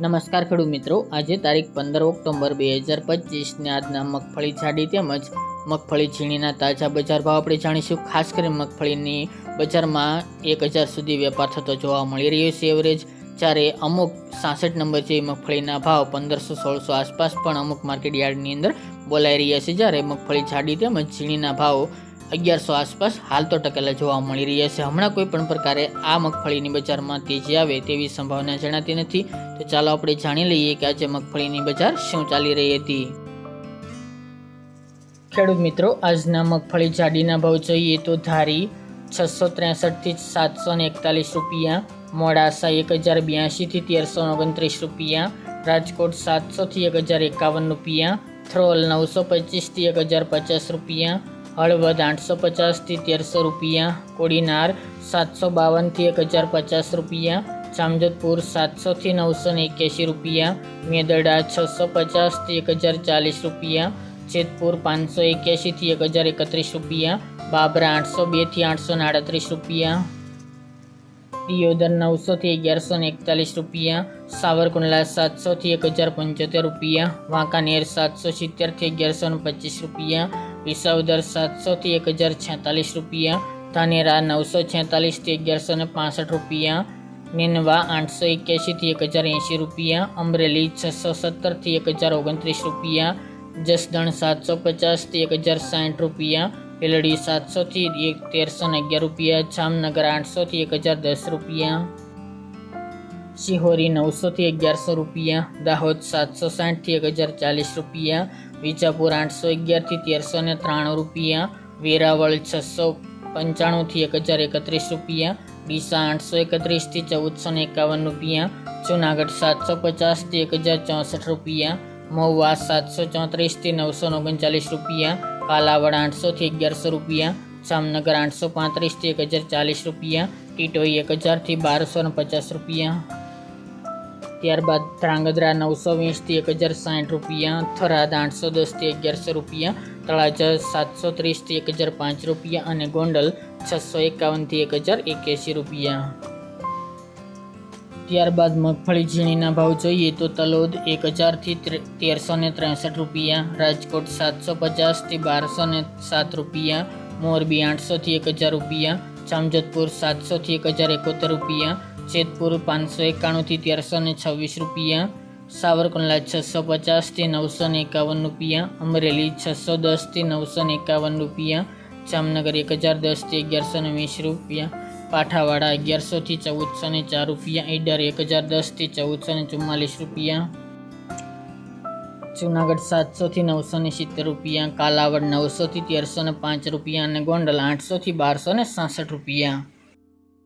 નમસ્કાર ખેડૂત મિત્રો, આજે તારીખ 15 ઓક્ટોબર 2025ને આજના મગફળી જાડી તેમજ મગફળી ઝીણીના તાજા બજાર ભાવ આપણે જાણીશું। ખાસ કરીને મગફળીની બજારમાં 1000 સુધી વેપાર થતો જોવા મળી રહ્યો છે એવરેજ, જ્યારે અમુક 66 નંબર જેવી મગફળીના ભાવ 1500-1600 આસપાસ પણ અમુક માર્કેટ યાર્ડની અંદર બોલાઈ રહ્યા છે, જ્યારે મગફળી જાડી તેમજ ઝીણીના ભાવ 1100 આસપાસ હાલ તો ટકેલા જોવા મળી રહ્યા છે। હમણાં કોઈ પણ પ્રકારે આ મગફળીની બજારમાં તેજી આવે તેવી સંભાવના જણાતી નથી, તો ચાલો આપણે જાણી લઈએ કે આજે મગફળીની બજાર શું ચાલી રહી હતી। ખેડૂત મિત્રો, આજના મગફળી જાડીના ભાવ જોઈએ તો ધારી 663 થી 741 રૂપિયા, મોડાસા 1082 થી 1329 રૂપિયા, રાજકોટ 700 થી 1051 રૂપિયા, થ્રોલ 925 થી 1050 રૂપિયા, હળવદ 850 થી 1300 રૂપિયા, કોડીનાર 752 થી 1050 રૂપિયા, જામજોધપુર 700 થી 981 રૂપિયા, મેદરડા 650 થી 1040 રૂપિયા, જેતપુર 581 થી 1031 રૂપિયા, બાબરા 802 થી 838 રૂપિયા, દિયોદર 900 થી 1141 રૂપિયા, સાવરકુંડલા 700 થી 1075 રૂપિયા, વાંકાનેર 770 થી 1125 રૂપિયા, વિસાવદર 700 થી 1046 રૂપિયા, ધાનેરા 946 થી 1165 રૂપિયા, નેનવા 881 થી 1080 રૂપિયા, અમરેલી 670 થી 1029 રૂપિયા, જસદણ 750 થી 1060 રૂપિયા, પેલડી 700 થી 1311 રૂપિયા, જામનગર 800 થી 1010 રૂપિયા, શિહોરી 900 થી 1100 રૂપિયા, દાહોદ 760 થી 1040 રૂપિયા, વિજાપુર 811 થી 1393 રૂપિયા, વેરાવળ 695 થી 1031 રૂપિયા, ડીસા 831 થી 1451 રૂપિયા, જુનાગઢ 750 થી 1064 રૂપિયા, મહુવા 734 થી 939 રૂપિયા, કાલાવડ 800 થી 1100 રૂપિયા, જામનગર 835 થી 1040 રૂપિયા, ટીટોઈ 1000 થી 1250 રૂપિયા, ત્યારબાદ ધ્રાંગધ્રા 920 થી 1060 રૂપિયા, થરાદ 810 થી 1100 રૂપિયા, તળાજા 730 થી 1005 રૂપિયા અને ગોંડલ 651 થી 1081 રૂપિયા। ત્યારબાદ મગફળી ઝીણીના ભાવ જોઈએ તો તલોદ 1000 થી 1363 રૂપિયા, રાજકોટ 750 થી 1207 રૂપિયા, મોરબી 800 થી 1000 રૂપિયા, જામજોધપુર 700 થી 1071 રૂપિયા, જેતપુર 591 થી 1326 રૂપિયા, સાવરકુંડલા 650 થી 951 રૂપિયા, અમરેલી 610 થી 951 રૂપિયા, જામનગર 1010 થી 1120 રૂપિયા, કાઠાવાડા 1100 થી 1404 રૂપિયા, ઈડર 1010 થી 1444 રૂપિયા, જુનાગઢ 700 થી 970 રૂપિયા, કાલાવડ 900 થી 1305 રૂપિયા અને ગોંડલ 800 થી 1266 રૂપિયા।